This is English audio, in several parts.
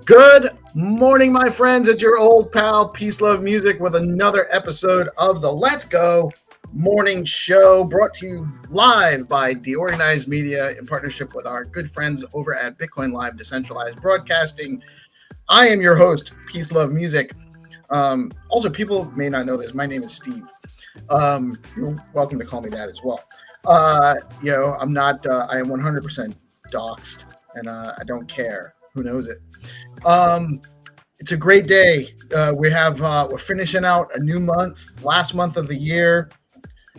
Good morning, my friends. It's your old pal, PeaceLoveMusic, with another episode of the Let's Go Morning Show, brought to you live by DeOrganized Media in partnership with our good friends over at BitcoinLive, Decentralized Broadcasting. I am your host, PeaceLoveMusic. Also, people may not know this. My name is Steve. You're welcome to call me that as well. I'm not. I am 100% doxxed, and I don't care. Who knows it? It's a great day. We're finishing out a new month, last month of the year.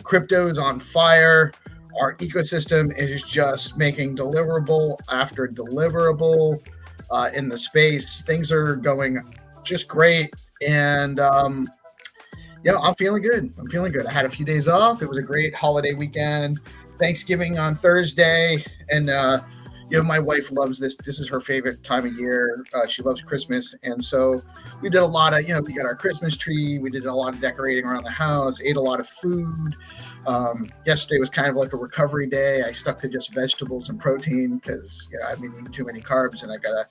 Crypto is on fire. Our ecosystem is just making deliverable after deliverable in the space. Things are going just great. And, I'm feeling good. I had a few days off. It was a great holiday weekend. Thanksgiving on Thursday. And, my wife loves this. This is her favorite time of year. She loves Christmas. And so we did a lot of, we got our Christmas tree. We did a lot of decorating around the house, ate a lot of food. Yesterday was kind of like a recovery day. I stuck to just vegetables and protein because, I've been eating too many carbs, and I gotta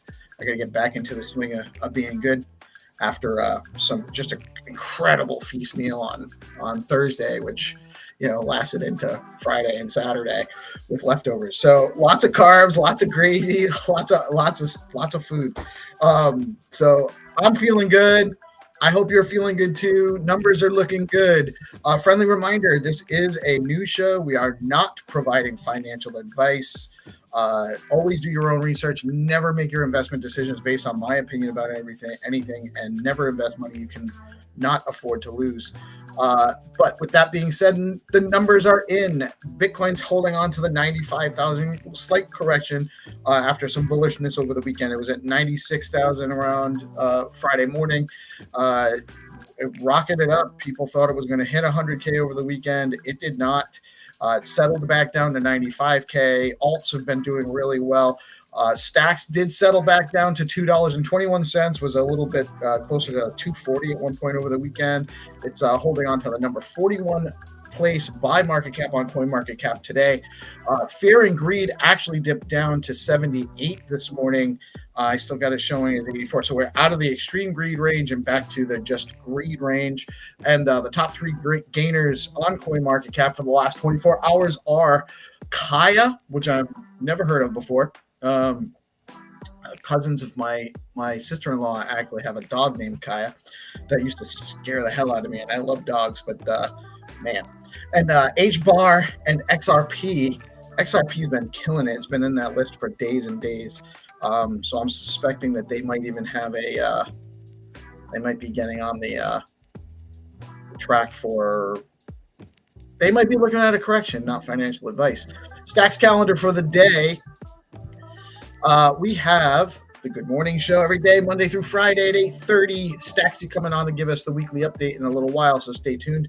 get back into the swing of being good after just an incredible feast meal on Thursday, which lasted into Friday and Saturday with leftovers. So lots of carbs, lots of gravy, lots of food. So I'm feeling good. I hope you're feeling good too. Numbers are looking good. Friendly reminder, this is a news show. We are not providing financial advice. Always do your own research. Never make your investment decisions based on my opinion about anything, and never invest money you can not afford to lose. But with that being said, the numbers are in. Bitcoin's holding on to the 95,000, slight correction after some bullishness over the weekend. It was at 96,000 around Friday morning. It rocketed up. People thought it was going to hit 100K over the weekend. It did not. It settled back down to 95K. Alts have been doing really well. Stacks did settle back down to $2.21, was a little bit closer to $2.40 at one point over the weekend. It's holding on to the number 41 place by market cap on CoinMarketCap today. Fear and greed actually dipped down to 78 this morning. I still got it showing as 84. So we're out of the extreme greed range and back to the just greed range. And the top three gainers on CoinMarketCap for the last 24 hours are Kaya, which I've never heard of before. Cousins of my sister-in-law actually have a dog named Kaya that used to scare the hell out of me, and I love dogs, but man. And H-Bar and XRP. XRP's been killing it. It's been in that list for days and days. So I'm suspecting that they might even have they might be getting on the track for, they might be looking at a correction, not financial advice. Stacks calendar for the day. We have the Good Morning Show every day, Monday through Friday at 8:30. Stacksy coming on to give us the weekly update in a little while, so stay tuned.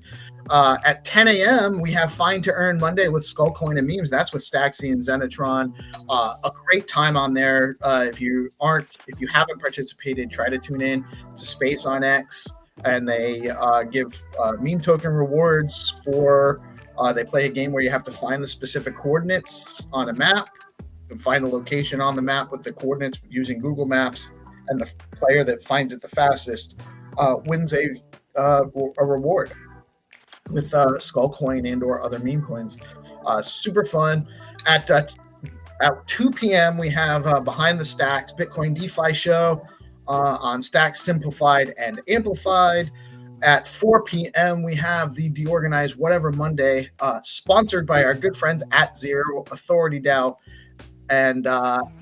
At 10 a.m., we have Find to Earn Monday with Skullcoin and Memes. That's with Stacksy and Zenatron. A great time on there. If you haven't participated, try to tune in. It's a space on X, and they give meme token rewards for. They play a game where you have to find the specific coordinates on a map and find a location on the map with the coordinates using Google Maps, and the player that finds it the fastest wins a reward with Skullcoin and or other meme coins. Super fun. At 2 p.m. we have Behind the Stacks Bitcoin DeFi show on Stacks Simplified and Amplified. At 4 p.m. we have the DeOrganized Whatever Monday, sponsored by our good friends at Zero Authority DAO. And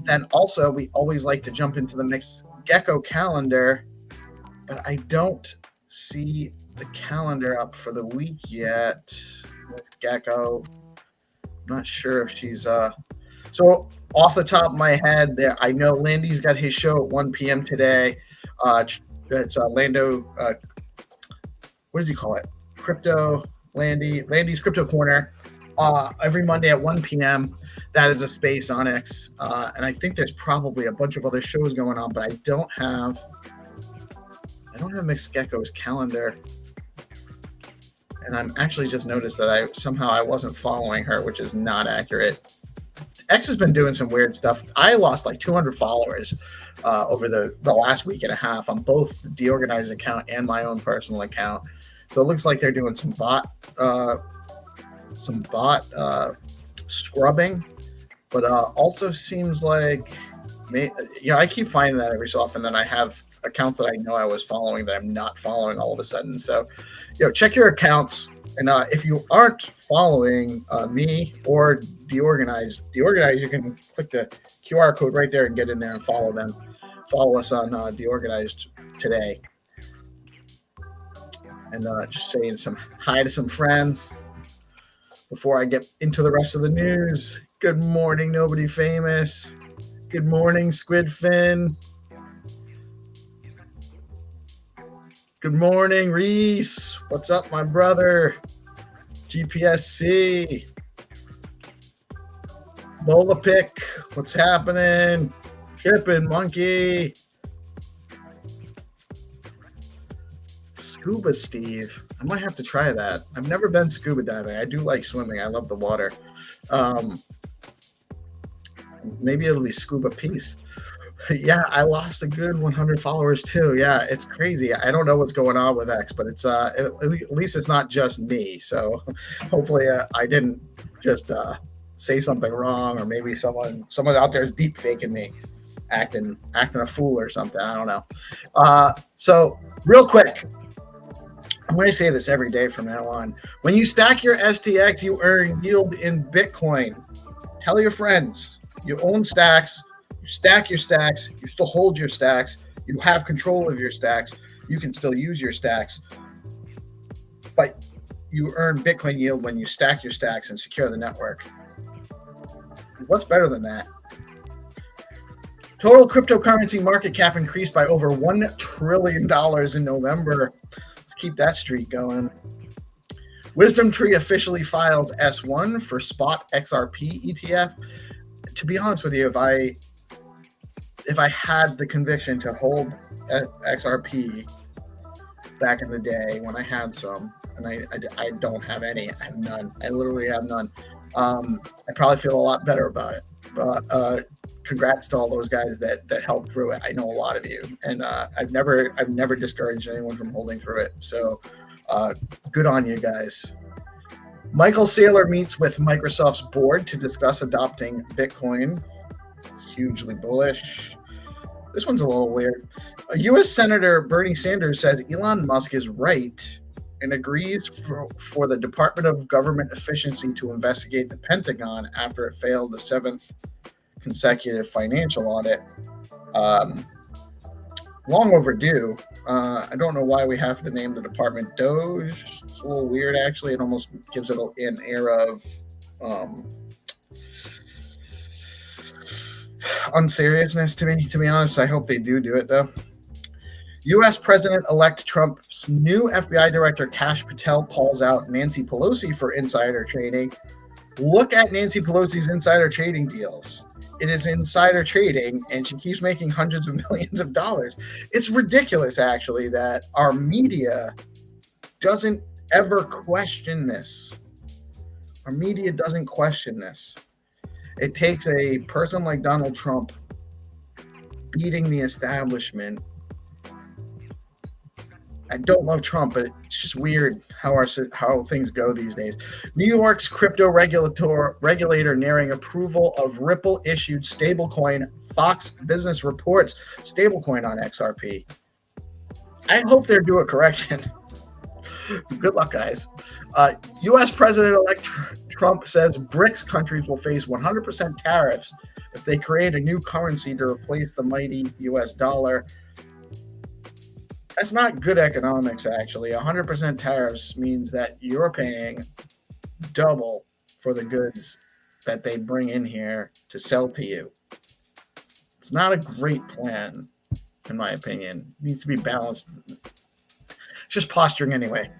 then also, we always like to jump into the mix Gecko calendar, but I don't see the calendar up for the week yet with Gecko. I'm not sure if she's so off the top of my head there. I know Landy's got his show at 1 p.m. today. It's Lando. What does he call it? Landy's Crypto Corner. Every Monday at 1 p.m. That is a space on X. And I think there's probably a bunch of other shows going on, but I don't have Miss Gecko's calendar. And I'm actually just noticed that I wasn't following her, which is not accurate. X has been doing some weird stuff. I lost like 200 followers over the last week and a half on both the DeOrganized account and my own personal account. So it looks like they're doing some bot scrubbing, but also seems like I keep finding that every so often that I have accounts that I know I was following that I'm not following all of a sudden. So check your accounts, and if you aren't following me or DeOrganized, you can click the QR code right there and get in there and follow them. Follow us on DeOrganized today, and just saying some hi to some friends before I get into the rest of the news. Good morning, Nobody Famous. Good morning, Squidfin. Good morning, Reece. What's up, my brother? GPSC. Bola Pick. What's happening? Trippin' Monkey. Scuba Steve. I might have to try that. I've never been scuba diving. I do like swimming. I love the water. Maybe it'll be Scuba Peace. Yeah, I lost a good 100 followers too. Yeah, it's crazy. I don't know what's going on with X, but it's at least it's not just me. So hopefully I didn't just say something wrong, or maybe someone out there is deep faking me, acting a fool or something. I don't know. So real quick, I'm going to say this every day from now on. When you stack your STX, you earn yield in Bitcoin. Tell your friends. You own stacks. You stack your stacks. You still hold your stacks. You have control of your stacks. You can still use your stacks. But you earn Bitcoin yield when you stack your stacks and secure the network. What's better than that? Total cryptocurrency market cap increased by over $1 trillion in November. Let's keep that streak going. Wisdom Tree officially files S1 for spot XRP ETF. To be honest with you, if I had the conviction to hold XRP back in the day when I had some, and I don't have any. I have none. I literally have none. I probably feel a lot better about it. But congrats to all those guys that helped through it. I know a lot of you, and I've never discouraged anyone from holding through it. So good on you guys. Michael Saylor meets with Microsoft's board to discuss adopting Bitcoin. Hugely bullish. This one's a little weird. U.S. Senator Bernie Sanders says Elon Musk is right and agrees for the Department of Government Efficiency to investigate the Pentagon after it failed the 7th consecutive financial audit. Long overdue. I don't know why we have to name the department Doge. It's a little weird, actually. It almost gives it an air of unseriousness to me, to be honest. I hope they do it, though. U.S. President-elect Trump's new FBI Director Kash Patel calls out Nancy Pelosi for insider trading. Look at Nancy Pelosi's insider trading deals. It is insider trading, and she keeps making hundreds of millions of dollars. It's ridiculous, actually, that our media doesn't ever question this. Our media doesn't question this. It takes a person like Donald Trump beating the establishment. I don't love Trump, but it's just weird how things go these days. New York's crypto regulator nearing approval of Ripple-issued stablecoin. Fox Business reports stablecoin on XRP. I hope they're due a correction. Good luck, guys. U.S. President-elect Trump says BRICS countries will face 100% tariffs if they create a new currency to replace the mighty U.S. dollar. That's not good economics, actually. 100% tariffs means that you're paying double for the goods that they bring in here to sell to you. It's not a great plan, in my opinion. It needs to be balanced. It's just posturing anyway.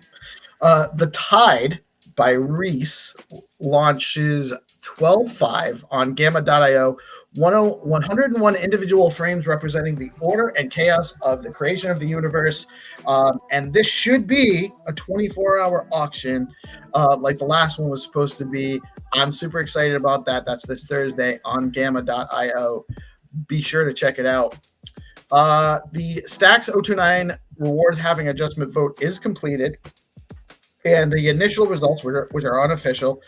The Tide by Reece launches 12.5 on Gamma.io. 101 individual frames representing the order and chaos of the creation of the universe. And this should be a 24-hour auction like the last one was supposed to be. I'm super excited about that. That's this Thursday on Gamma.io. Be sure to check it out. The Stacks 029 rewards having adjustment vote is completed. And the initial results, which are unofficial,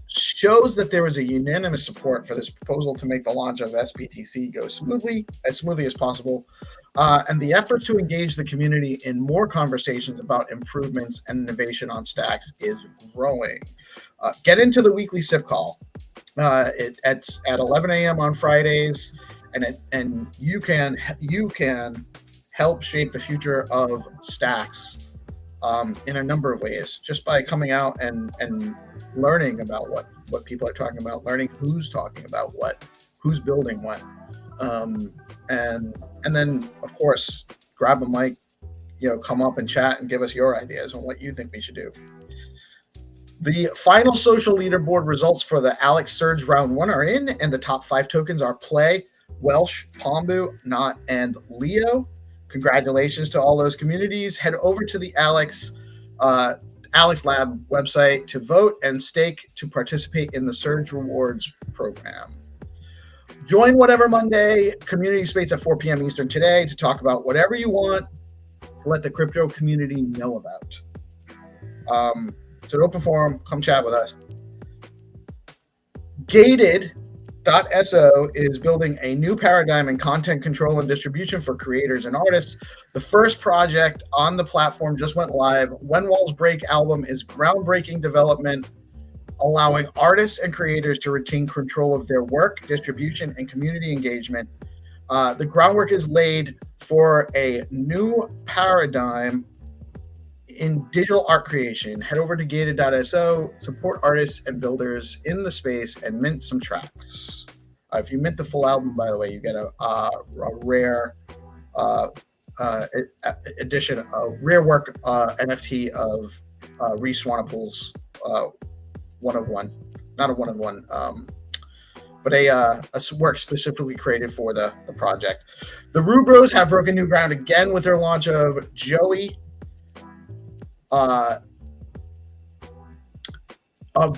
shows that there was a unanimous support for this proposal to make the launch of SBTC go as smoothly as possible. And the effort to engage the community in more conversations about improvements and innovation on Stacks is growing. Get into the weekly SIP call. It's at 11 a.m. on Fridays, and you can help shape the future of Stacks in a number of ways, just by coming out and learning about what people are talking about, learning who's talking about what, who's building what, and then of course grab a mic, come up and chat and give us your ideas on what you think we should do. The final social leaderboard results for the Alex Surge round 1 are in, and the top 5 tokens are Play, Welsh, Pombu, Knot, and Leo. Congratulations to all those communities. Head over to the Alex Lab website to vote and stake to participate in the Surge Rewards program. Join Whatever Monday community space at 4 p.m. Eastern today to talk about whatever you want to let the crypto community know about. It's an open forum. Come chat with us. Gated.so is building a new paradigm in content control and distribution for creators and artists. The first project on the platform just went live. When Walls Break album is groundbreaking development, allowing artists and creators to retain control of their work, distribution, and community engagement. The groundwork is laid for a new paradigm in digital art creation. Head over to gated.so, support artists and builders in the space, and mint some tracks. If you mint the full album, by the way, you get a rare edition, a rare work NFT of Reece Swanepoel's one of one, not a one of one, but a work specifically created for the project. The Rubros have broken new ground again with their launch of Joey. of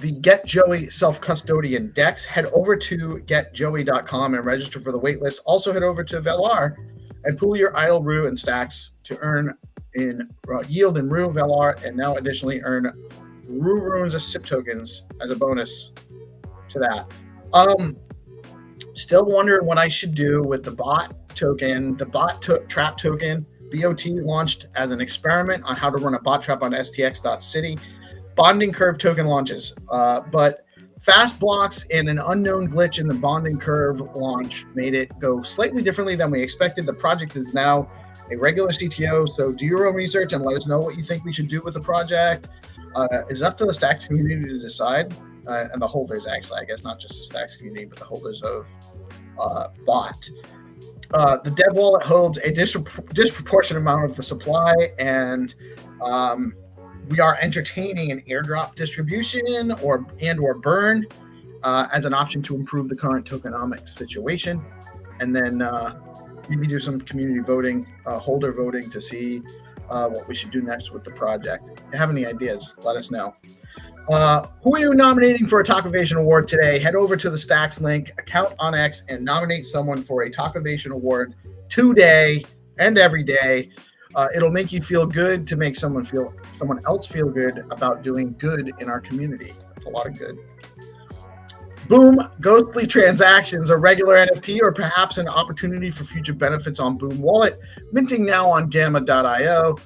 the Get Joey self-custodian DEX, head over to getjoey.com and register for the waitlist. Also head over to Velar and pool your idle Rue and stacks to earn in yield in Rue, Velar, and now additionally earn Rue Runes as SIP tokens as a bonus to that. Still wondering what I should do with the bot token. The bot trap token, BOT launched as an experiment on how to run a bot trap on stx.city. Bonding curve token launches, but fast blocks and an unknown glitch in the bonding curve launch made it go slightly differently than we expected. The project is now a regular CTO, so do your own research and let us know what you think we should do with the project. It's up to the Stacks community to decide, and the holders, actually, I guess not just the Stacks community, but the holders of bot. The dev wallet holds a disproportionate amount of the supply, and we are entertaining an airdrop distribution or burn as an option to improve the current tokenomics situation, and then maybe do some community voting, holder voting to see what we should do next with the project. If you have any ideas, let us know. Who are you nominating for a Talkovation Award today? Head over to the Stacks link, account on X, and nominate someone for a Talkovation Award today and every day. It'll make you feel good to make someone else feel good about doing good in our community. That's a lot of good. Boom Ghostly Transactions, a regular NFT or perhaps an opportunity for future benefits on Boom Wallet, minting now on gamma.io.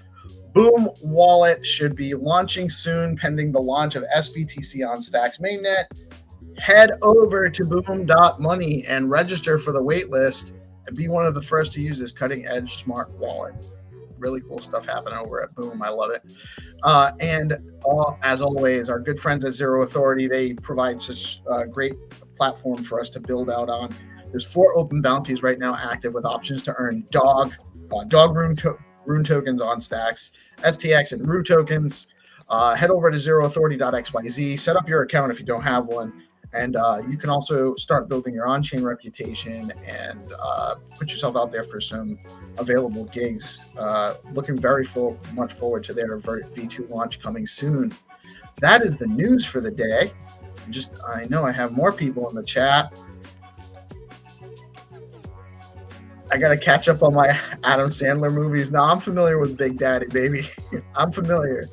Boom Wallet should be launching soon, pending the launch of SBTC on Stacks mainnet. Head over to boom.money and register for the waitlist and be one of the first to use this cutting-edge smart wallet. Really cool stuff happening over at Boom. I love it. As always, our good friends at Zero Authority, they provide such a great platform for us to build out on. There's 4 open bounties right now active with options to earn dog rune tokens on Stacks, STX and Rue tokens. Head over to zeroauthority.xyz, set up your account if you don't have one, and you can also start building your on-chain reputation and put yourself out there for some available gigs. Looking very much forward to their V2 launch coming soon. That is the news for the day. I know I have more people in the chat. I got to catch up on my Adam Sandler movies. Now I'm familiar with Big Daddy, baby. I'm familiar.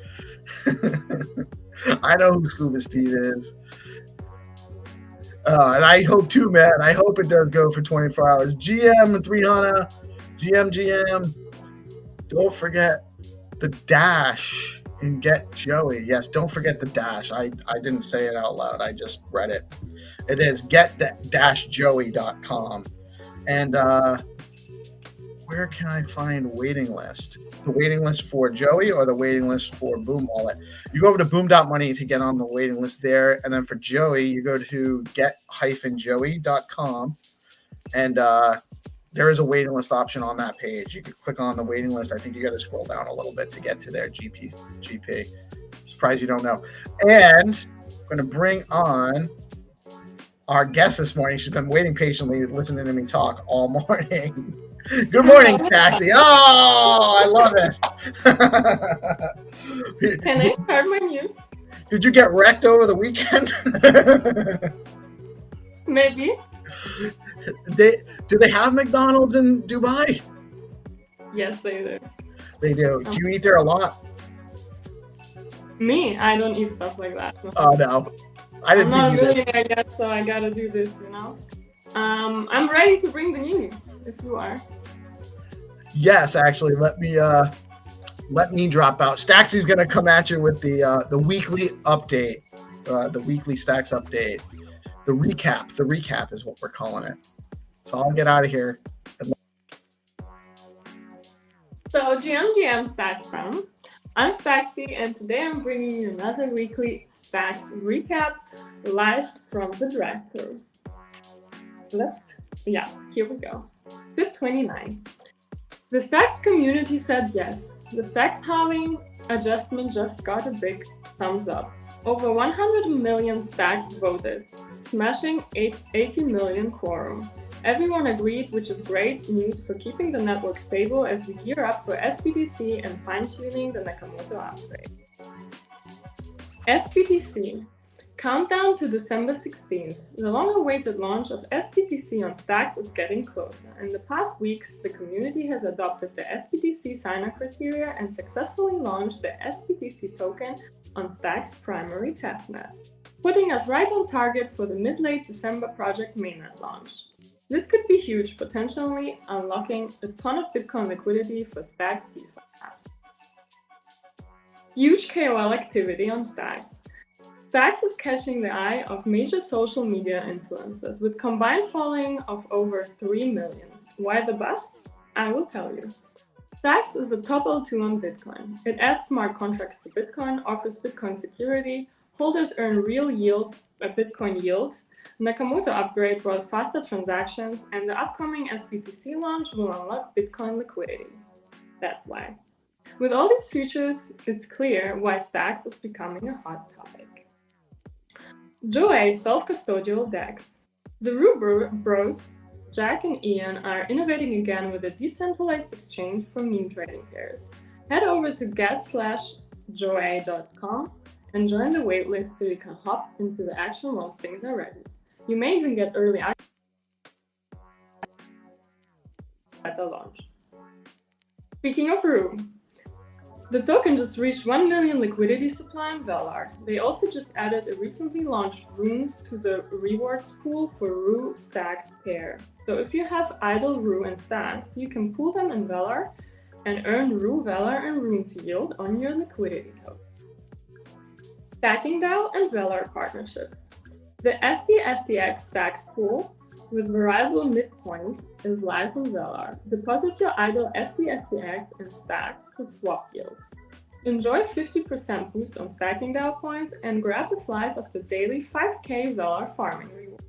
I know who Scuba Steve is. And I hope too, man. I hope it does go for 24 hours. GM 300, GM. Don't forget the dash and Get Joey. Yes, don't forget the dash. I didn't say it out loud. I just read it. It is get-joey.com. And where can I find waiting list? The waiting list for Joey or the waiting list for Boom Wallet? You go over to boom.money to get on the waiting list there. And then for Joey, you go to get-joey.com. And there is a waiting list option on that page. You can click on the waiting list. I think you got to scroll down a little bit to get to their GP. Surprised you don't know. And I'm going to bring on our guest this morning. She's been waiting patiently, listening to me talk all morning. Good morning, Staxy. Oh, I love it. Can I start my news? Did you get wrecked over the weekend? Maybe. Do they have McDonald's in Dubai? Yes, they do. They do. Do you eat there a lot? Me? I don't eat stuff like that. Oh, no. I'm not really there yet, so I gotta do this, I'm ready to bring the news, if you are. Yes, actually, let me drop out. Staxy's gonna come at you with the weekly update, the weekly Stacks update, the recap. The recap is what we're calling it. So I'll get out of here. So GM Stacks fam, I'm Staxy, and today I'm bringing you another weekly Stacks recap live from the drive-thru. Here we go. Tip 29. The Stacks community said yes. The Stacks halving adjustment just got a big thumbs up. Over 100 million Stacks voted, smashing 80 million quorum. Everyone agreed, which is great news for keeping the network stable as we gear up for SBTC and fine-tuning the Nakamoto upgrade. SBTC. Countdown to December 16th. The long-awaited launch of SBTC on Stacks is getting closer. In the past weeks, the community has adopted the SBTC sign-up criteria and successfully launched the SBTC token on Stacks' primary testnet, putting us right on target for the mid-late December project mainnet launch. This could be huge, potentially unlocking a ton of Bitcoin liquidity for Stacks DeFi apps. Huge KOL activity on Stacks. Stacks is catching the eye of major social media influencers with combined following of over 3 million. Why the buzz? I will tell you. Stacks is the top L2 on Bitcoin. It adds smart contracts to Bitcoin, offers Bitcoin security, holders earn real yield, Bitcoin yield. Nakamoto upgrade brought faster transactions, and the upcoming SBTC launch will unlock Bitcoin liquidity. That's why. With all these features, it's clear why Stacks is becoming a hot topic. Joe self-custodial DEX. The Rue Bros, Jack and Ian, are innovating again with a decentralized exchange for meme trading pairs. Head over to get/joa.com and join the waitlist so you can hop into the action once things are ready. You may even get early access at the launch. Speaking of Rue, the token just reached 1 million liquidity supply in Velar. They also just added a recently launched runes to the rewards pool for Rue Stacks pair. So if you have idle Rue and Stacks, you can pool them in Velar and earn Rue, Velar, and runes yield on your liquidity token. Stacking DAO and Velar partnership. The STSTX Stacks pool with variable midpoint is live on Velar. Deposit your idle STSTX and Stacks for swap yields. Enjoy 50% boost on stacking DAO points and grab a slice of the daily 5k Velar farming reward.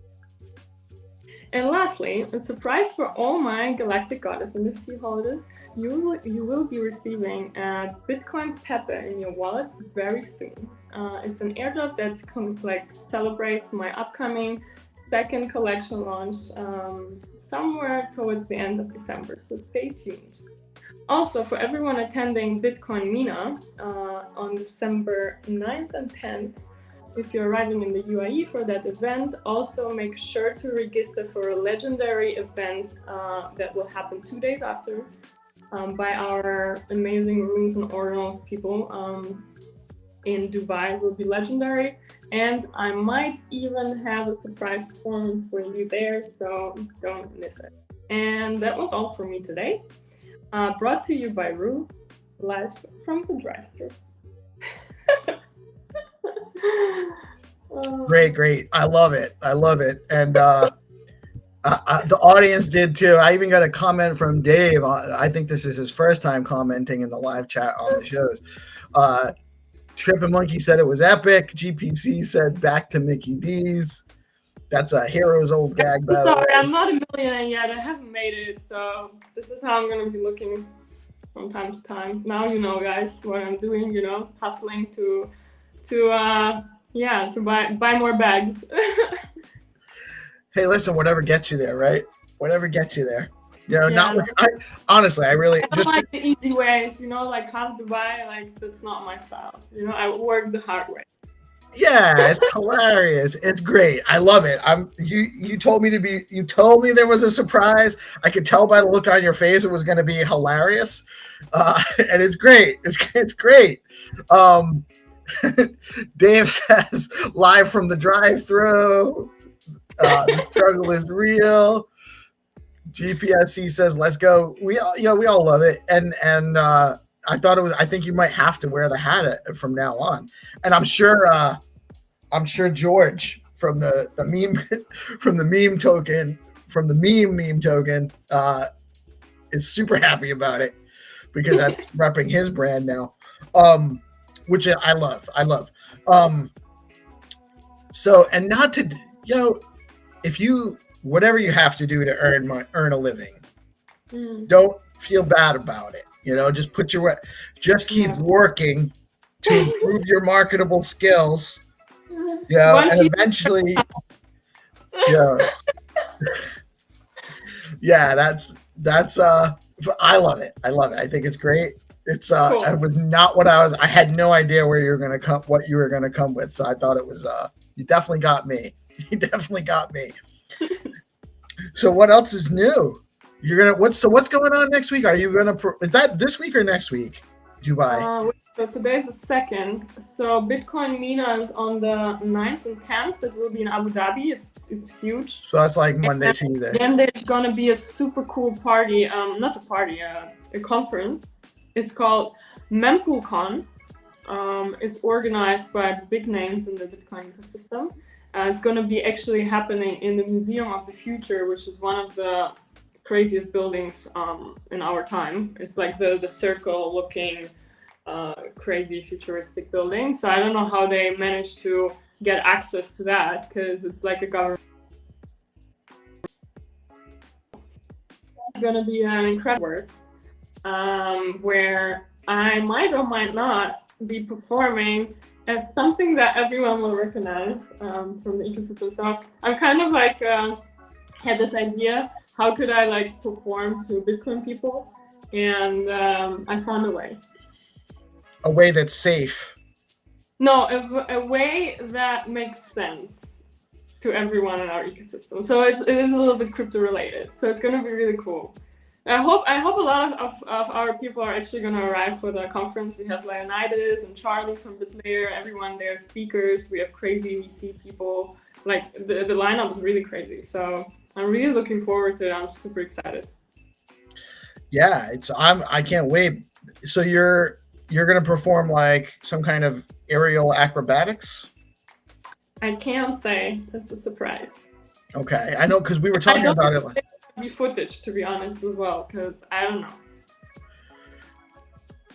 And lastly, a surprise for all my Galactic Goddess NFT holders, you will be receiving a Bitcoin Pepe in your wallets very soon. It's an airdrop that celebrates my upcoming second collection launch somewhere towards the end of December, so stay tuned. Also, for everyone attending Bitcoin Mina on December 9th and 10th, if you're arriving in the UAE for that event, also make sure to register for a legendary event that will happen 2 days after by our amazing runes and ordinals people in Dubai. Will be legendary, and I might even have a surprise performance for you there, so don't miss it. And that was all for me today. Brought to you by Rue, live from the drive-thru. Great. I love it. And the audience did too. I even got a comment from Dave. I think this is his first time commenting in the live chat on the shows. Trip and Monkey said it was epic. GPC said back to Mickey D's. That's a Hero's old gag. Sorry, I'm not a millionaire yet. I haven't made it, so this is how I'm going to be looking from time to time. Now you know, guys, what I'm doing. Hustling to buy more bags. Hey, listen, whatever gets you there, right? Whatever gets you there. Honestly, I don't like the easy ways, like half Dubai, that's not my style. I work the hard way. Yeah, it's hilarious. It's great. I love it. You told me there was a surprise. I could tell by the look on your face it was going to be hilarious. And it's great. It's great. Dave says live from the drive-thru. The struggle is real. GPSC says, "Let's go." We all love it, and I think you might have to wear the hat from now on. And I'm sure George from the meme token is super happy about it because that's repping his brand now, which I love. So, and not to if you. Whatever you have to do to earn a living, don't feel bad about it. Just keep working to improve your marketable skills. And eventually, Yeah, that's I love it. I love it. I think it's great. It's Cool. it was not what I had no idea where you were gonna come what you were gonna come with. So I thought it was you definitely got me. You definitely got me. So what else is new? You're gonna what's going on next week? Are you gonna is that this week or next week? Dubai. So today's the 2nd. So Bitcoin Mina is on the 9th and 10th. It will be in Abu Dhabi. It's huge. So that's like Monday, Tuesday. Then there's gonna be a super cool party. Not a party, a conference. It's called MempooCon. It's organized by the big names in the Bitcoin ecosystem. It's gonna be actually happening in the Museum of the Future, which is one of the craziest buildings in our time. It's like the circle-looking, crazy futuristic building. So I don't know how they managed to get access to that, because it's like a government. It's gonna be an incredible works, where I might or might not be performing as something that everyone will recognize from the ecosystem. So I'm kind of like had this idea, how could I like perform to Bitcoin people? And I found a way. A way that's safe. No, a way that makes sense to everyone in our ecosystem. So it is a little bit crypto related. So it's going to be really cool. I hope a lot of our people are actually going to arrive for the conference. We have Leonidas and Charlie from BitLayer, everyone there, speakers. We have crazy VC people. Like the lineup is really crazy. So I'm really looking forward to it. I'm super excited. Yeah, I can't wait. So you're going to perform like some kind of aerial acrobatics? I can't say. It's a surprise. Okay, I know, because we were talking about it. Like, be footage, to be honest, as well, because I don't know.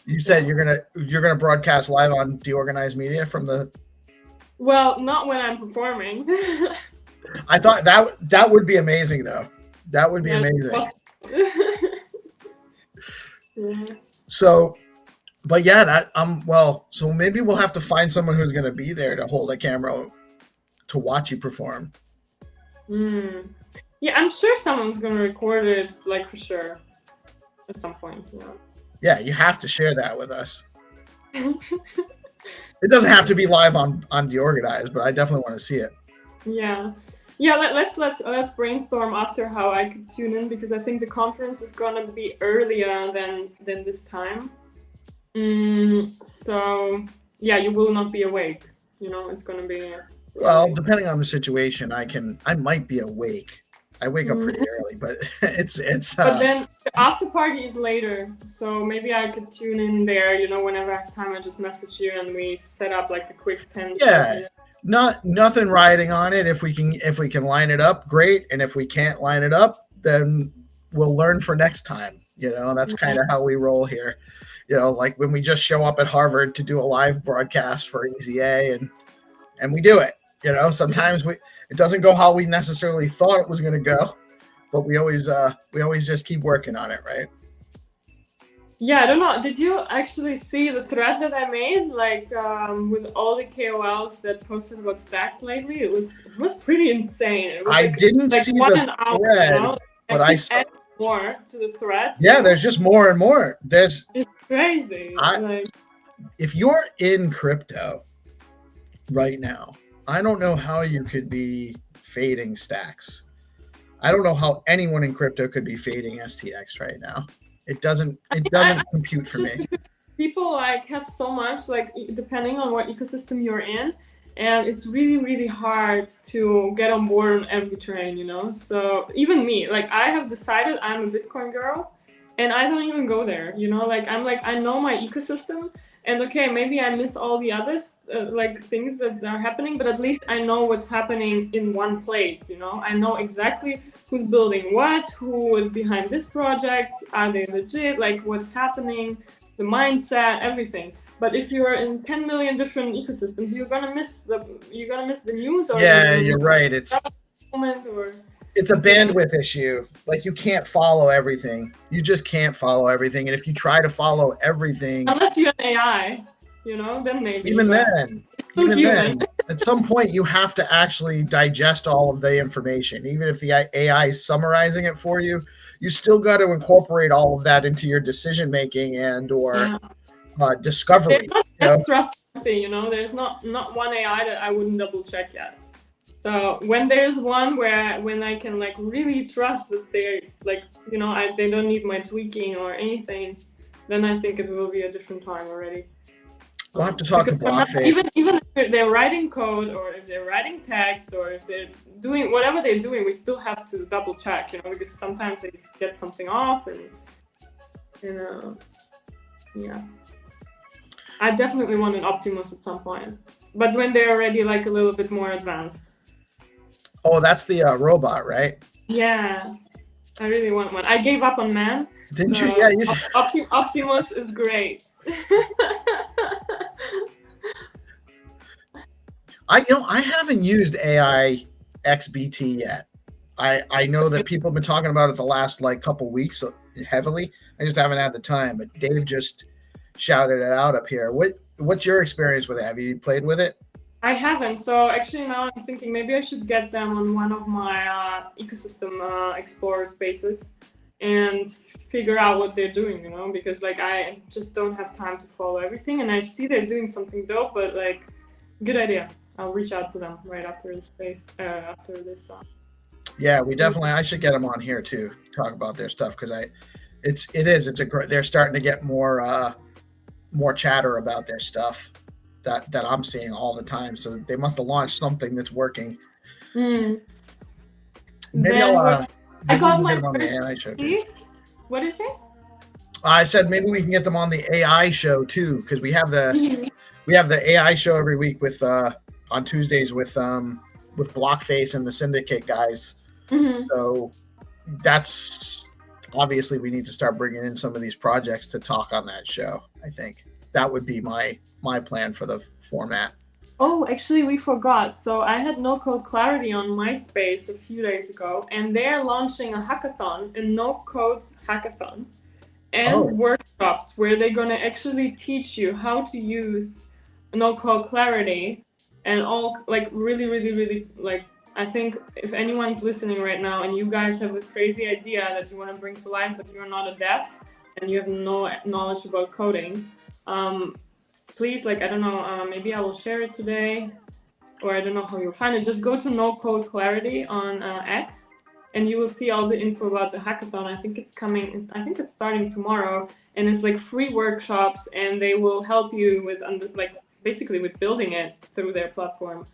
You said you're gonna broadcast live on DeOrganized Media from the. Well, not when I'm performing. I thought that would be amazing, though. That would be amazing. Yeah. So, but yeah, so maybe we'll have to find someone who's going to be there to hold a camera to watch you perform. Yeah, I'm sure someone's going to record it, like, for sure, at some point. Yeah. Yeah, you have to share that with us. It doesn't have to be live on DeOrganized, but I definitely want to see it. Yeah. Let's brainstorm after how I could tune in, because I think the conference is gonna be earlier than this time. So yeah, you will not be awake. You know, it's gonna be. Well, depending on the situation, I might be awake. I wake up pretty early, but it's. But then the after party is later, so maybe I could tune in there. You know, whenever I have time, I just message you and we set up like a quick 10. Yeah. Nothing riding on it. If we can line it up, great. And if we can't line it up, then we'll learn for next time. You know, that's kind of how we roll here. You know, like when we just show up at Harvard to do a live broadcast for EZA and we do it. You know, sometimes it doesn't go how we necessarily thought it was going to go, but we always just keep working on it, right? Yeah, I don't know. Did you actually see the thread that I made, like with all the KOLs that posted about stacks lately? It was pretty insane. It was I didn't see the thread, you know? but I saw more to the thread. Yeah, there's just more and more. It's crazy. If you're in crypto right now, I don't know how you could be fading stacks. I don't know how anyone in crypto could be fading STX right now. It doesn't compute for me. People like have so much, like depending on what ecosystem you're in, and it's really, really hard to get on board on every train, you know? So even me, like I have decided I'm a Bitcoin girl and I don't even go there, you know? Like I know my ecosystem, and okay, maybe I miss all the others, like things that are happening, but at least I know what's happening in one place, you know? I know exactly who's building what, who is behind this project, are they legit, like what's happening, the mindset, everything. But if you're in 10 million different ecosystems, you're gonna miss the news. Or you're right. It's a bandwidth issue. Like you can't follow everything. You just can't follow everything. And if you try to follow everything, unless you're an AI, you know, then maybe. Even then, even human. then, at some point, you have to actually digest all of the information. Even if the AI is summarizing it for you, you still got to incorporate all of that into your decision making and or discovery. They're not trustworthy, you know. There's not one AI that I wouldn't double check yet. So when there's one when I can like really trust that they're like, you know, they don't need my tweaking or anything, then I think it will be a different time already. We'll have to talk to Blockface. Even if they're writing code or if they're writing text or if they're doing whatever they're doing, we still have to double check, you know, because sometimes they get something off and yeah. I definitely want an Optimus at some point, but when they're already like a little bit more advanced. Oh, that's the robot, right? Yeah, I really want one. I gave up on man. Didn't you? Yeah, you Optimus is great. I haven't used AI XBT yet. I know that people have been talking about it the last like couple weeks heavily. I just haven't had the time. But Dave just shouted it out up here. What's your experience with it? Have you played with it? I haven't. So actually now I'm thinking maybe I should get them on one of my ecosystem explorer spaces and figure out what they're doing, you know, because like I just don't have time to follow everything, and I see they're doing something dope, but like good idea. I'll reach out to them right after this space after this Yeah, I should get them on here too, talk about their stuff, because they're starting to get more chatter about their stuff that I'm seeing all the time. So they must have launched something that's working. Maybe I got my first AI show. What did you say? I said maybe we can get them on the AI show too, because we have the AI show every week with on Tuesdays with Blockface and the Syndicate guys. So that's obviously we need to start bringing in some of these projects to talk on that show. I think that would be my plan for the format. Oh, actually, we forgot. So I had No Code Clarity on MySpace a few days ago, and they're launching a hackathon, a no code hackathon, and workshops where they're going to actually teach you how to use No Code Clarity and all like really, really, really like. I think if anyone's listening right now and you guys have a crazy idea that you want to bring to life, but you're not a dev and you have no knowledge about coding, please, like, I don't know, maybe I will share it today, or I don't know how you'll find it. Just go to No Code Clarity on X, and you will see all the info about the hackathon. I think it's starting tomorrow, and it's like free workshops, and they will help you with basically with building it through their platform.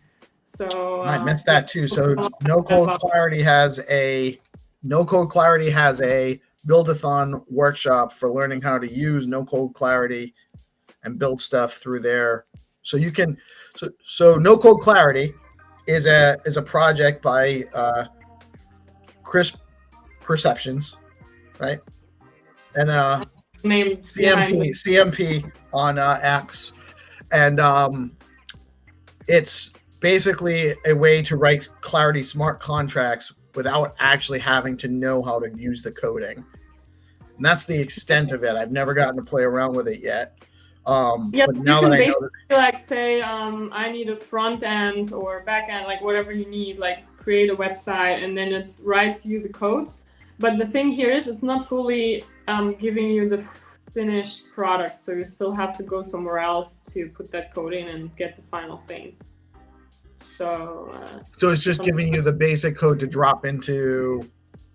So I missed that too. So No Code Clarity has a build-a-thon workshop for learning how to use No Code Clarity and build stuff through there. So you can so No Code Clarity is a project by Chris Perceptions, right? And CMP on X, and it's basically a way to write Clarity smart contracts without actually having to know how to use the coding. And that's the extent of it. I've never gotten to play around with it yet. But now that I know like say I need a front end or back end, like whatever you need, like create a website, and then it writes you the code. But the thing here is it's not fully giving you the finished product, so you still have to go somewhere else to put that code in and get the final thing. So it's just giving you the basic code to drop into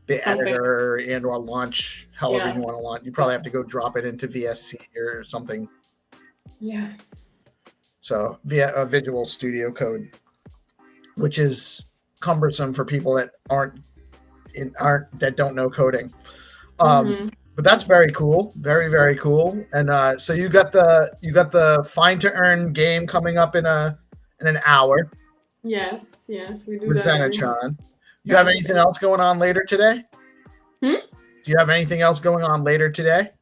the editor and or launch however you want to launch. You probably have to go drop it into VSC or something. Yeah. So via a Visual Studio Code, which is cumbersome for people that that don't know coding. But that's very cool, very, very cool. And so you got the Find to Earn game coming up in an hour. Yes, we do with that. Zenitron. You have anything else going on later today? Do you have anything else going on later today?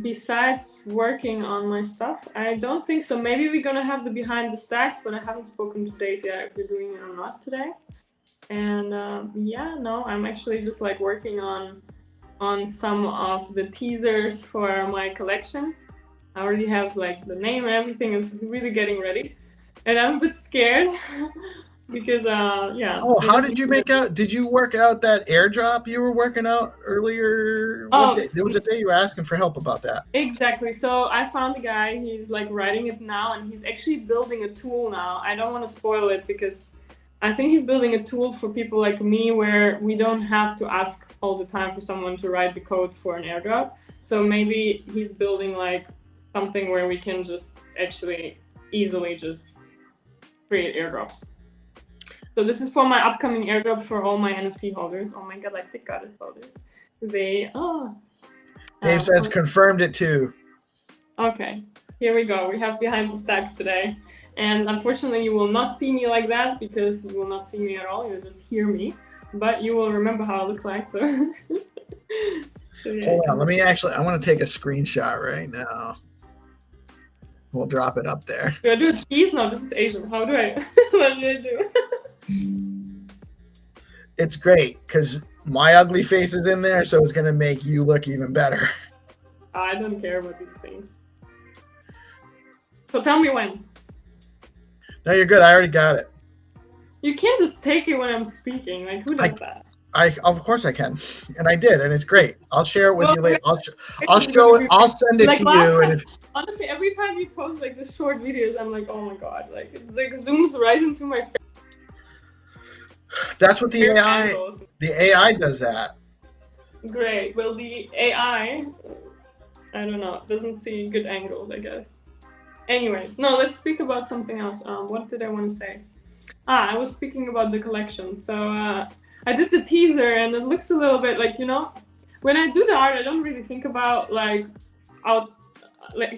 Besides working on my stuff, I don't think so. Maybe we're gonna have the behind the stacks, but I haven't spoken to Dave yet if we're doing it or not today. And I'm actually just like working on some of the teasers for my collection. I already have like the name and everything. It's really getting ready, and I'm a bit scared because yeah. Oh, how did you make out? Did you work out that airdrop you were working out earlier? Oh, There was a day you were asking for help about that. Exactly. So I found a guy. He's like writing it now, and he's actually building a tool now. I don't want to spoil it because I think he's building a tool for people like me where we don't have to ask all the time for someone to write the code for an airdrop. So maybe he's building like something where we can just actually easily just create airdrops. So this is for my upcoming airdrop for all my NFT holders, all my Galactic Goddess holders. Dave says confirmed it too. Okay, here we go. We have behind the stacks today. And unfortunately, you will not see me like that because you will not see me at all. You'll just hear me. But you will remember how I look like. So, yeah. Hold on. I want to take a screenshot right now. We'll drop it up there. Do I do a tease? No, this is Asian. What do I do? It's great because my ugly face is in there, so it's going to make you look even better. I don't care about these things. So tell me when. No, you're good. I already got it. You can't just take it when I'm speaking. Like, who does that? Of course I can, and I did, and it's great. I'll share it with you later. I'll show it. I'll send it like to you. And honestly, every time you post like the short videos, I'm like, oh my god, like it's like zooms right into my face. That's what the AI does that. Great. Well, the AI, I don't know, doesn't see good angles, I guess. Anyways, no, let's speak about something else. What did I want to say? I was speaking about the collection. So I did the teaser, and it looks a little bit like, when I do the art, I don't really think about like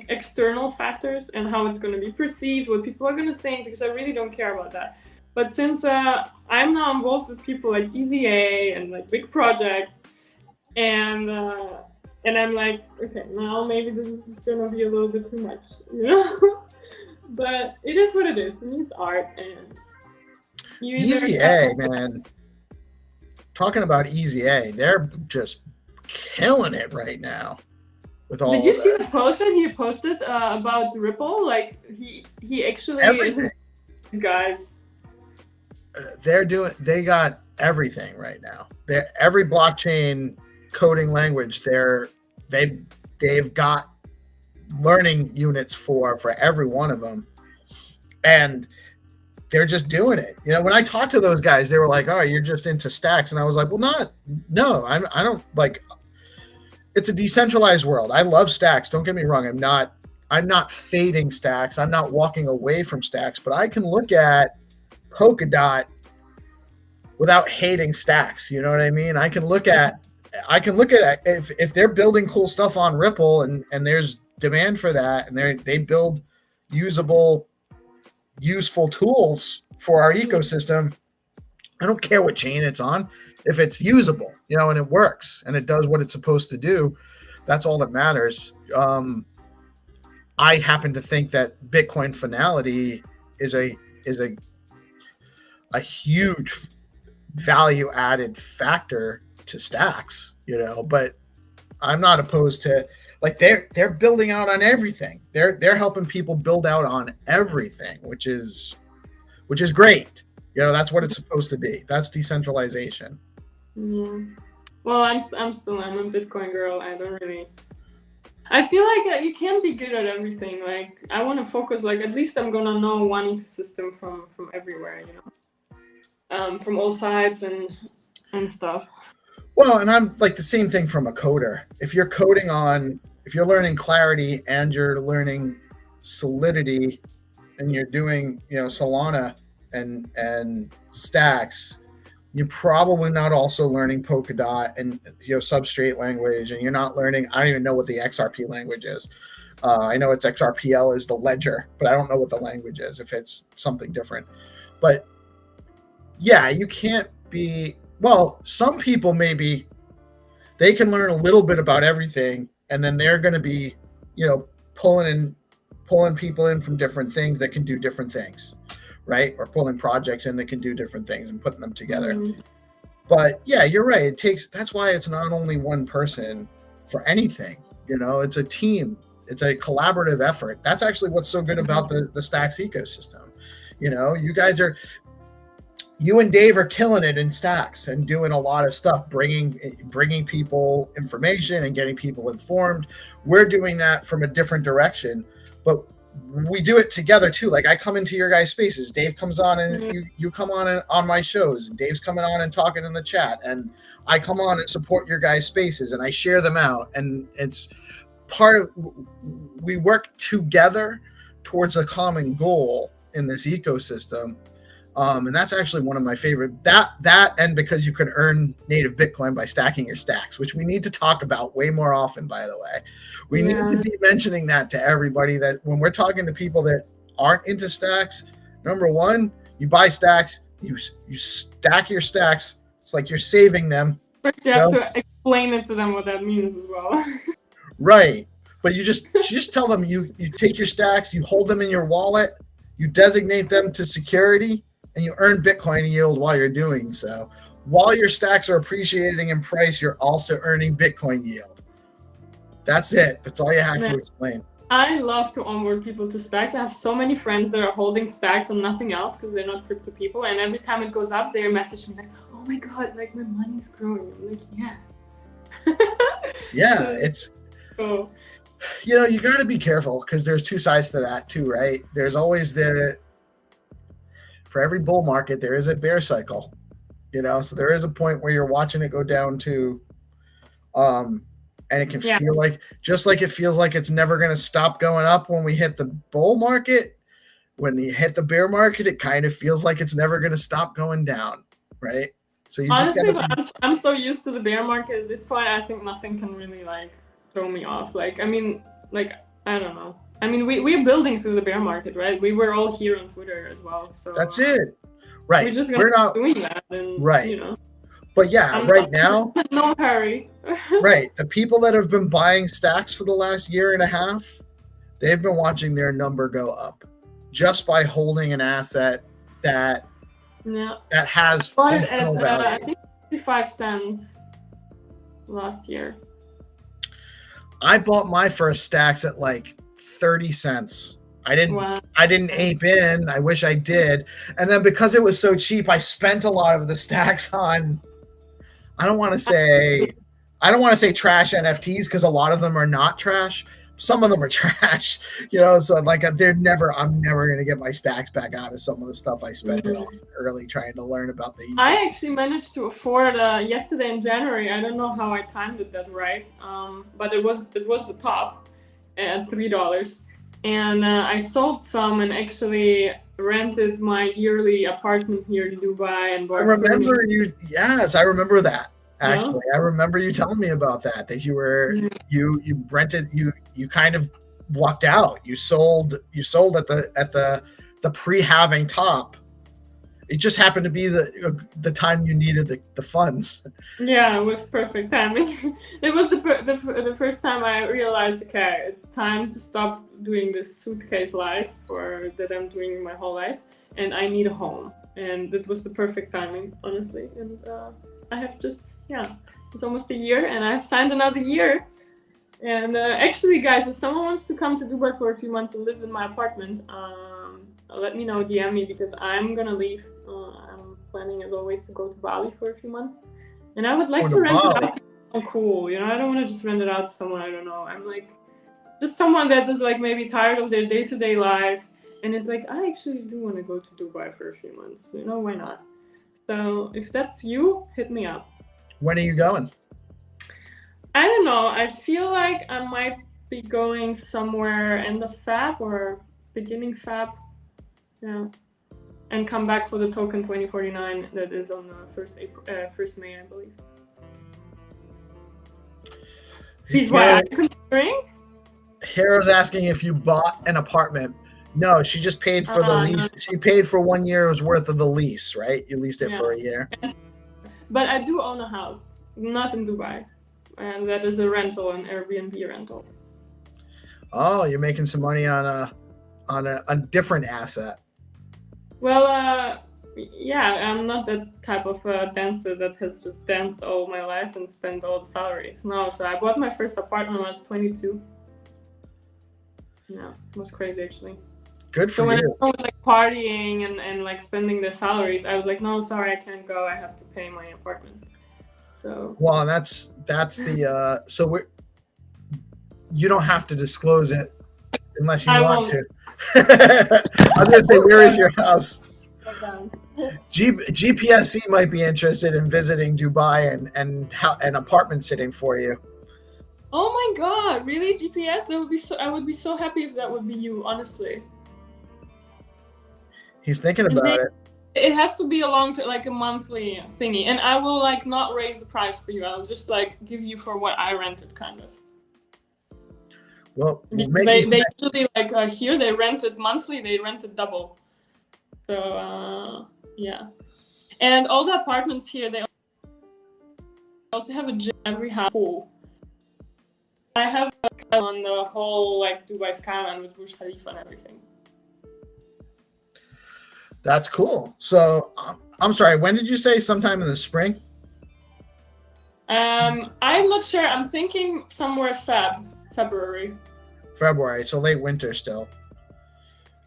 external factors and how it's going to be perceived, what people are going to think, because I really don't care about that. But since I'm now involved with people like EZA and like big projects, and I'm like, okay, now maybe this is gonna be a little bit too much, But it is what it is. For me, it's art, and EZA, man. Talking about EZA, they're just killing it right now. With all. Did you see the post that he posted about Ripple? Like he actually everything. These guys. They got everything right now. Every blockchain coding language they've got learning units for every one of them, and they're just doing it. When I talked to those guys, they were like, oh, you're just into stacks, and I was like, well, I don't like. It's a decentralized world. I love stacks, don't get me wrong. I'm not fading stacks, I'm not walking away from stacks, but I can look at Polkadot without hating stacks. You know what I mean? I can look at if they're building cool stuff on Ripple and there's demand for that, and they build useful tools for our ecosystem. I don't care what chain it's on. If it's usable, and it works and it does what it's supposed to do, that's all that matters. I happen to think that Bitcoin finality is a huge value added factor to stacks, but I'm not opposed to, like, they're building out on everything. They're helping people build out on everything, which is great. That's what it's supposed to be. That's decentralization. Yeah. Well, I'm a Bitcoin girl. I feel like you can't be good at everything. Like, I want to focus, like, at least I'm gonna know one ecosystem from everywhere, from all sides and stuff. Well, and I'm like the same thing from a coder. If you're learning Clarity and you're learning Solidity, and you're doing, Solana and stacks, you're probably not also learning Polkadot and substrate language, and you're not learning. I don't even know what the XRP language is. I know it's XRPL is the ledger, but I don't know what the language is, if it's something different. But yeah, you can't be. Well, some people maybe they can learn a little bit about everything, and then they're going to be, pulling people in from different things that can do different things, right? Or pulling projects in that can do different things and putting them together. Mm-hmm. But yeah, you're right. That's why it's not only one person for anything. It's a team. it's a collaborative effort. That's actually what's so good about the Stacks ecosystem. You know, you and Dave are killing it in Stacks and doing a lot of stuff, bringing people information and getting people informed. We're doing that from a different direction, but we do it together too. Like I come into your guys' spaces, Dave comes on and you come on my shows, and Dave's coming on and talking in the chat, and I come on and support your guys' spaces and I share them out. And it's part of, we work together towards a common goal in this ecosystem. And that's actually one of my favorite, that and because you can earn native Bitcoin by stacking your stacks, which we need to talk about way more often, by the way. We need to be mentioning that to everybody, that when we're talking to people that aren't into stacks, number one, you buy stacks, you stack your stacks. It's like you're saving them. First you have to explain it to them what that means as well. Right. But you just tell them you take your stacks, you hold them in your wallet, you designate them to security, and you earn Bitcoin yield while you're doing so. While your stacks are appreciating in price, you're also earning Bitcoin yield. That's it. That's all you have to explain. I love to onboard people to stacks. I have so many friends that are holding stacks and nothing else because they're not crypto people. And every time it goes up, they message me like, "Oh my god, like my money's growing." I'm like, yeah. Yeah, it's. Cool. You know, you got to be careful because there's two sides to that too, right? There's always for every bull market, there is a bear cycle, you know? So there is a point where you're watching it go down to, and it can feel like, just like it feels like it's never going to stop going up when we hit the bull market, when you hit the bear market, it kind of feels like it's never going to stop going down, right? So you honestly, I'm so used to the bear market at this point, I think nothing can really like throw me off. Like, I mean, like, I don't know. I mean, we're building through the bear market, right? We were all here on Twitter as well, so that's it, right? We're just gonna keep doing that, and right. You know. But yeah, right now, no hurry. Right, the people that have been buying stacks for the last year and a half, they've been watching their number go up just by holding an asset that has functional value. I think 55 cents last year. I bought my first stacks at like 30 cents. I didn't ape in. I wish I did. And then because it was so cheap, I spent a lot of the stacks on, I don't want to say trash NFTs because a lot of them are not trash. Some of them are trash, you know, so like I'm never going to get my stacks back out of some of the stuff I spent on early trying to learn about the. I actually managed to afford yesterday in January. I don't know how I timed it that right, but it was the top at $3, and I sold some and actually rented my yearly apartment here in Dubai and. I remember you. Yes, I remember that. Actually, I remember you telling me about that you were you rented you kind of lucked out. You sold at the pre-halving top. It just happened to be the time you needed the funds. Yeah, it was perfect timing. It was the first time I realized, okay, it's time to stop doing this suitcase life that I'm doing my whole life, and I need a home. And it was the perfect timing, honestly. And I have just, it's almost a year, and I've signed another year. And actually, guys, if someone wants to come to Dubai for a few months and live in my apartment, let me know, DM me, because I'm gonna leave. I'm planning, as always, to go to Bali for a few months. And I would like to rent it out to someone cool, you know? I don't want to just rent it out to someone I don't know. I'm like, just someone that is like maybe tired of their day-to-day life, and is like, I actually do want to go to Dubai for a few months. You know, why not? So if that's you, hit me up. When are you going? I don't know. I feel like I might be going somewhere end of Feb or beginning Feb. Yeah. And come back for the token 2049 that is on the 1st May, I believe. He's why I'm considering. Hera's asking if you bought an apartment. No, she just paid for the lease. No. She paid for 1 year's worth of the lease, right? You leased it for a year. But I do own a house, not in Dubai. And that is a rental, an Airbnb rental. Oh, you're making some money on a different asset. Well, yeah, I'm not that type of dancer that has just danced all my life and spent all the salaries. No, so I bought my first apartment when I was 22. Yeah, it was crazy actually. Good So for when you. everyone was like partying and like spending their salaries, I was like, no, sorry, I can't go. I have to pay my apartment. So Well, that's the so you don't have to disclose it unless you I want won't. to. I'm gonna say, where is your house? GPSC might be interested in visiting Dubai and apartment sitting for you. Oh my god, really? GPS? That would be so. I would be so happy if that would be you, honestly. He's thinking And about it. it has to be a like a monthly thingy, and I will like not raise the price for you. I'll just like give you for what I rented, kind of. Well, They usually like here they rent it monthly. They rent it double. So yeah, and all the apartments here they also have a gym every half full. I have on the whole like Dubai skyline with Burj Khalifa and everything. That's cool. So I'm sorry. When did you say? Sometime in the spring? I'm not sure. I'm thinking somewhere February. February. So late winter still.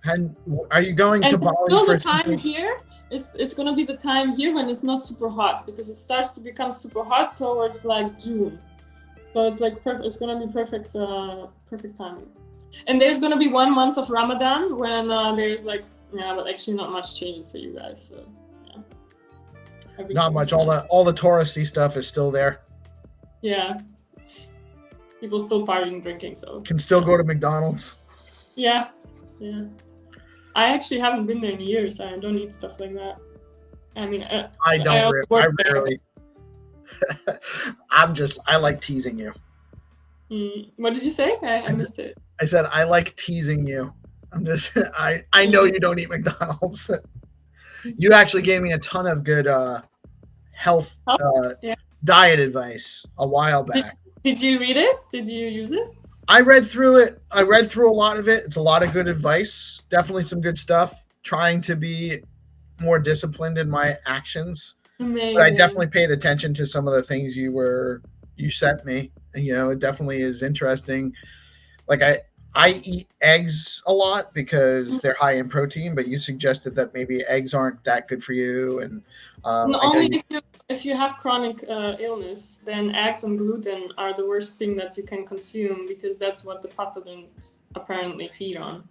And are you going to Bali still for the time something? here? It's gonna be the time here when it's not super hot, because it starts to become super hot towards like June. So it's like perfect. It's gonna be perfect timing. And there's gonna be 1 month of Ramadan when there's like but actually not much changes for you guys. So yeah, Not much. All the touristy stuff is still there. Yeah, people still partying, drinking, so Can still go to McDonald's. Yeah. I actually haven't been there in years. I don't eat stuff like that. I mean, I rarely. I like teasing you. What did you say? I missed it. I said I like teasing you. I know you don't eat McDonald's. You actually gave me a ton of good health diet advice a while back. Did you read it? Did you use it? I read through it. I read through a lot of it. It's a lot of good advice. Definitely some good stuff. Trying to be more disciplined in my actions. Amazing. But I definitely paid attention to some of the things you sent me. And, it definitely is interesting. Like I eat eggs a lot because they're high in protein, but you suggested that maybe eggs aren't that good for you. And only if you have chronic illness, then eggs and gluten are the worst thing that you can consume, because that's what the pathogens apparently feed on.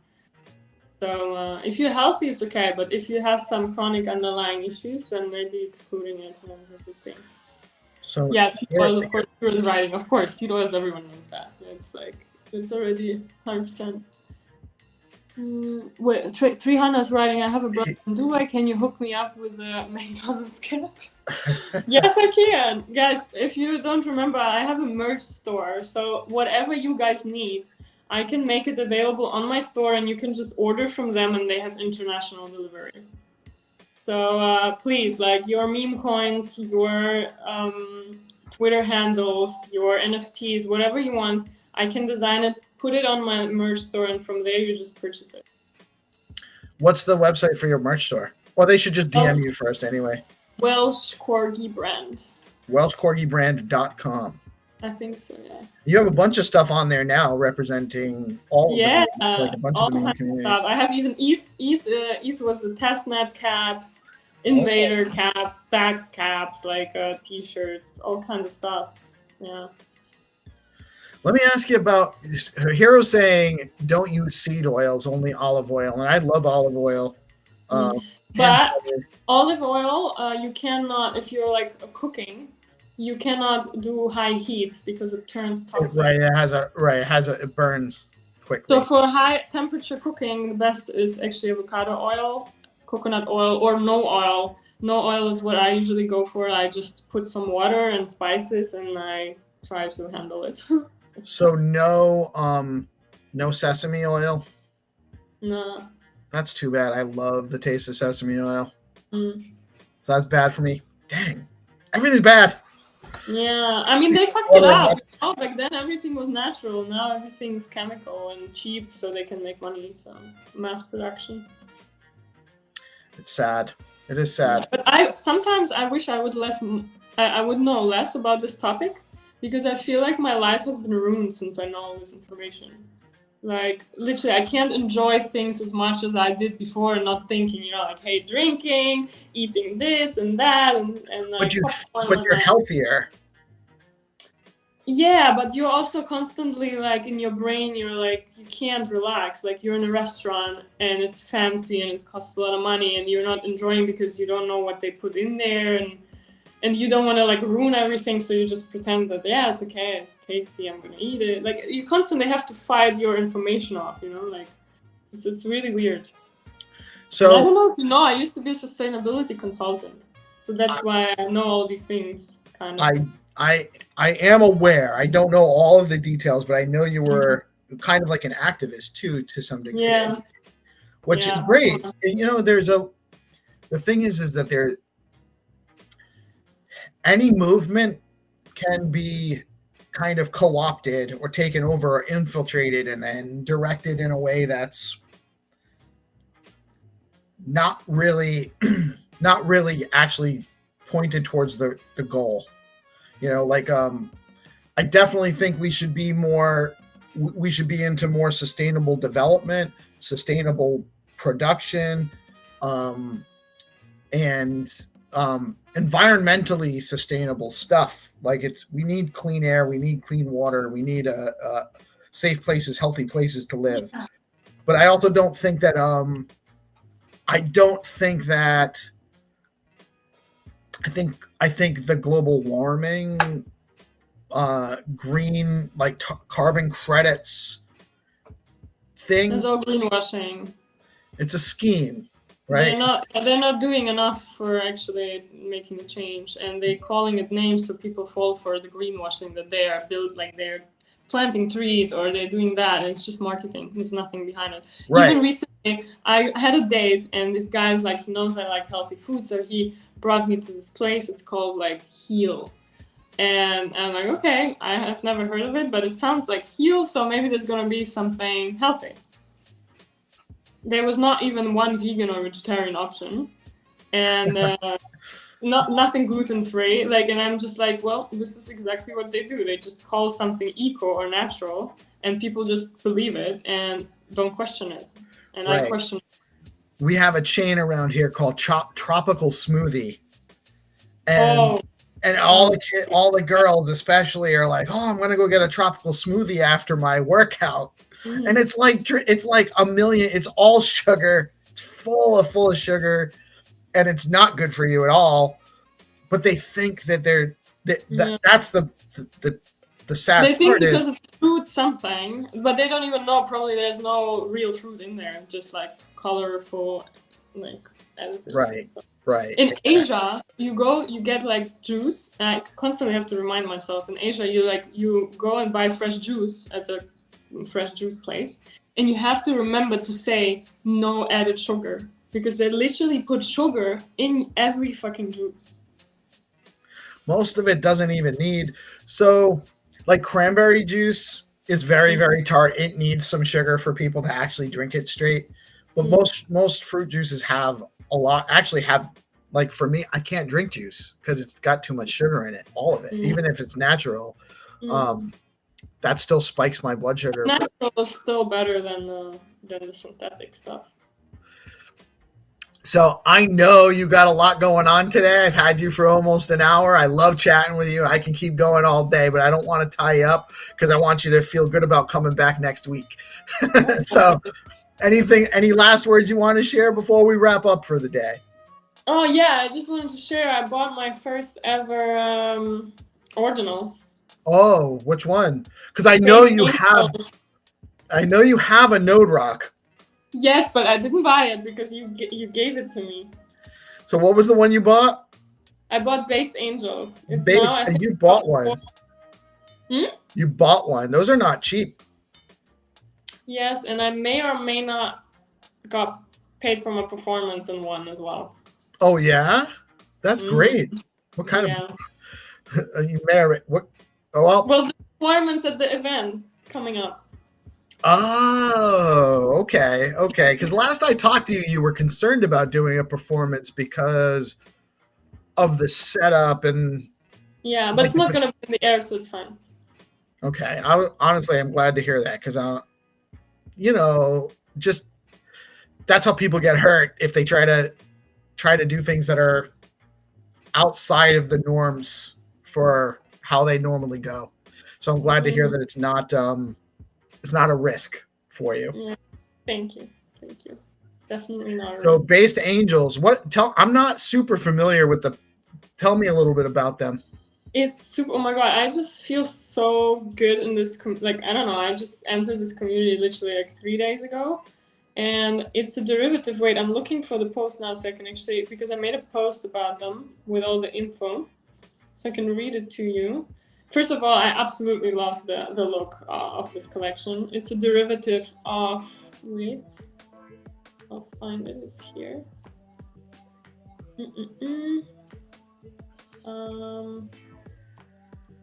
So if you're healthy, it's okay. But if you have some chronic underlying issues, then maybe excluding it is a good thing. So yes, well, of course, you're writing. Of course, seed oils, everyone knows that. It's like it's already 100%. Wait, 300 is writing. I have a brother in Dubai. Can you hook me up with a McDonald's cat? Yes, I can, guys. If you don't remember, I have a merch store. So whatever you guys need, I can make it available on my store, and you can just order from them, and they have international delivery. So please, like your meme coins, your Twitter handles, your NFTs, whatever you want, I can design it, put it on my merch store, and from there you just purchase it. What's the website for your merch store? Well, they should just DM you first anyway. Welsh Corgi Brand. WelshCorgiBrand.com. I think so, yeah. You have a bunch of stuff on there now representing all of a bunch of the main communities. I have even ETH was the testnet caps, Invader caps, Stacks caps, like t-shirts, all kinds of stuff. Yeah. Let me ask you about Hero saying don't use seed oils, only olive oil, and I love olive oil. But olive oil, you cannot, if you're like cooking, you cannot do high heat because it turns toxic. It burns quickly. So for high temperature cooking, the best is actually avocado oil, coconut oil, or no oil. No oil is what I usually go for. I just put some water and spices, and I try to handle it. So no sesame oil? No. That's too bad. I love the taste of sesame oil. So that's bad for me. Dang. Everything's bad. Yeah. I mean, they fucked it up. Back then, everything was natural. Now everything's chemical and cheap, so they can make money. So mass production. It's sad. It is sad. But sometimes I wish I would know less about this topic, because I feel like my life has been ruined since I know all this information. Like literally, I can't enjoy things as much as I did before, and not thinking, like, hey, drinking, eating this and that, and like popcorn but and you're whatnot. healthier. Yeah, but you're also constantly like in your brain, you're like, you can't relax. Like you're in a restaurant and it's fancy and it costs a lot of money, and you're not enjoying because you don't know what they put in there, and you don't want to like ruin everything, so you just pretend that it's okay, it's tasty, I'm gonna eat it. Like you constantly have to fight your information off, like it's really weird. So and I don't know if you know, I used to be a sustainability consultant, so that's why I know all these things kind of. I am aware. I don't know all of the details, but I know you were kind of like an activist too, to some degree. Yeah. Which is great. And, the thing is that any movement can be kind of co-opted or taken over or infiltrated and then directed in a way that's not really actually pointed towards the goal. I definitely think we should be into more sustainable development, sustainable production, and environmentally sustainable stuff. Like we need clean air, we need clean water, we need safe places, healthy places to live. Yeah. But I also don't think that I think the global warming, green, like carbon credits thing. There's all greenwashing. It's a scheme, right? They're not doing enough for actually making a change, and they're calling it names so people fall for the greenwashing that they are like they're planting trees or they're doing that, and it's just marketing. There's nothing behind it. Right. Even recently, I had a date, and this guy's like, he knows I like healthy food, so he brought me to this place. It's called like Heal. And I'm like, okay, I have never heard of it, but it sounds like Heal, so maybe there's going to be something healthy. There was not even one vegan or vegetarian option, and nothing gluten-free. And I'm just like, well, this is exactly what they do. They just call something eco or natural, and people just believe it and don't question it. And right. I question it. We have a chain around here called Tropical Smoothie, and all the girls especially are like, oh, I'm gonna go get a tropical smoothie after my workout. Mm-hmm. And it's like a million. It's all sugar. It's full of sugar, and it's not good for you at all. But they think that that's the sad part. They think because it's fruit something, but they don't even know. Probably there's no real fruit in there. Just like colorful, like additives. Right. And stuff. Right. In Asia, you get like juice. And I constantly have to remind myself. In Asia, you go and buy fresh juice at a fresh juice place, and you have to remember to say no added sugar, because they literally put sugar in every fucking juice. Most of it doesn't even need. So, like cranberry juice is very, very tart. It needs some sugar for people to actually drink it straight. But most fruit juices have a lot. Actually, have, like, for me, I can't drink juice because it's got too much sugar in it. All of it, even if it's natural. That still spikes my blood sugar. Natural is still better than the synthetic stuff. So I know you got a lot going on today. I've had you for almost an hour. I love chatting with you. I can keep going all day, but I don't want to tie you up because I want you to feel good about coming back next week. So any last words you want to share before we wrap up for the day? Oh, yeah. I just wanted to share. I bought my first ever ordinals. Oh, which one? Because I know you have a Node Rock. Yes, but I didn't buy it because you gave it to me. So what was the one you bought? I bought Based Angels. You bought one. You bought one. Those are not cheap. Yes, and I may or may not got paid for my performance in one as well. Oh yeah, that's great. What kind of? You married what? Oh well, the performance at the event coming up. Oh, okay. Because last I talked to you, you were concerned about doing a performance because of the setup and. Yeah, but it's not going to be in the air, so it's fine. Okay. I'm glad to hear that because just that's how people get hurt if they try to do things that are outside of the norms for how they normally go. So I'm glad to hear that it's not a risk for you. Yeah. Thank you. Definitely not. So Based Angels, I'm not super familiar with tell me a little bit about them. It's super, oh my God, I just feel so good in this, I don't know, I just entered this community literally like 3 days ago, and it's a derivative. Wait, I'm looking for the post now so I can actually, because I made a post about them with all the info, so I can read it to you. First of all, I absolutely love the look of this collection. It's a derivative of, wait, I'll find it, it's here.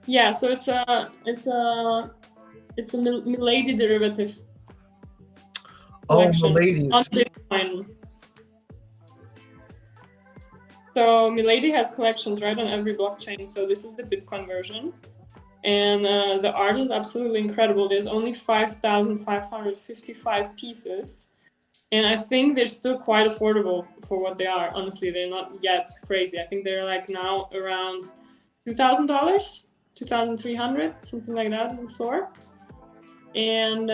Yeah, so it's a Milady derivative. Oh, Miladies. On Bitcoin. So Milady has collections right on every blockchain. So this is the Bitcoin version, and the art is absolutely incredible. There's only 5,555 pieces, and I think they're still quite affordable for what they are. Honestly, they're not yet crazy. I think they're like now around $2,000, $2,300, something like that is the floor. And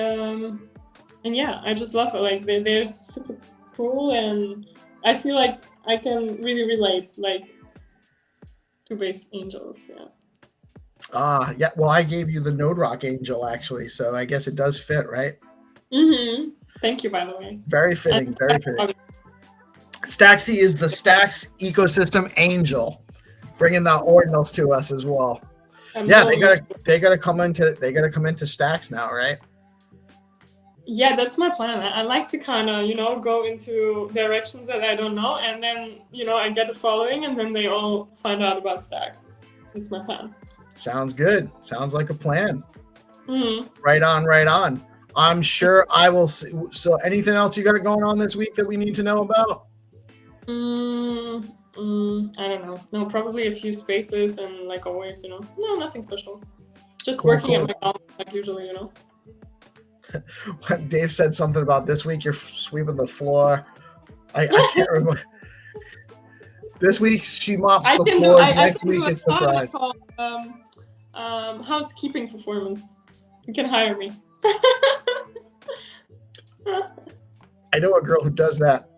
yeah, I just love it. Like they're super cool, and I feel like I can really relate to Based Angels. Yeah. Yeah. Well, I gave you the Node Rock Angel actually, so I guess it does fit, right? Thank you, by the way. Very fitting. Very fitting. Staxy is the Stacks ecosystem angel, bringing the ordinals to us as well. Yeah, they gotta come into Stacks now, right? Yeah, that's my plan. I like to kind of go into directions that I don't know, and then I get a following, and then they all find out about Stacks. It's my plan. Sounds good. Sounds like a plan. Right on. I'm sure I will see. So anything else you got going on this week that we need to know about? I don't know. No, probably a few spaces, and like always, no, nothing special. Just working at my job like usually, Dave said something about this week you're sweeping the floor. I can't remember. This week she mops the floor. Next week it's the fries. Called, housekeeping performance. You can hire me. I know a girl who does that.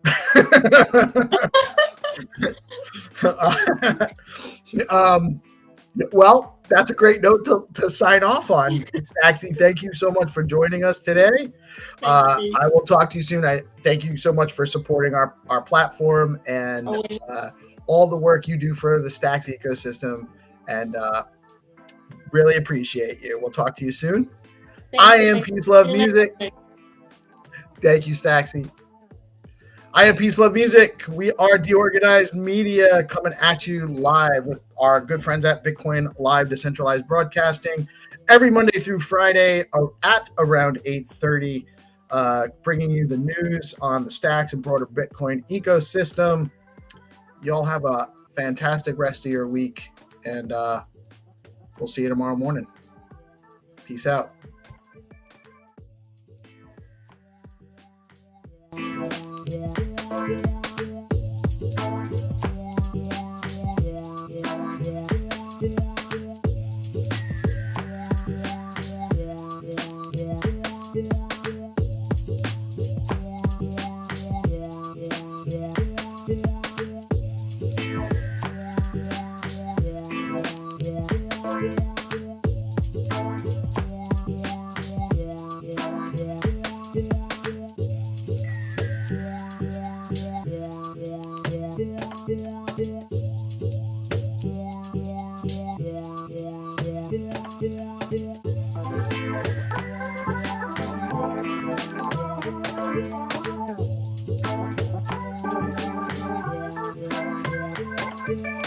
Well, that's a great note to sign off on. Staxy, thank you so much for joining us today. I will talk to you soon. I thank you so much for supporting our platform and all the work you do for the Stacks ecosystem, and really appreciate you. We'll talk to you soon. I am PeaceLoveMusic. Thank you, Staxy. I am PeaceLoveMusic. We are DeOrganized Media, coming at you live with our good friends at BitcoinLive Decentralized Broadcasting every Monday through Friday at around 8:30, bringing you the news on the Stacks and broader Bitcoin ecosystem. Y'all have a fantastic rest of your week, and we'll see you tomorrow morning. Peace out. Thank you.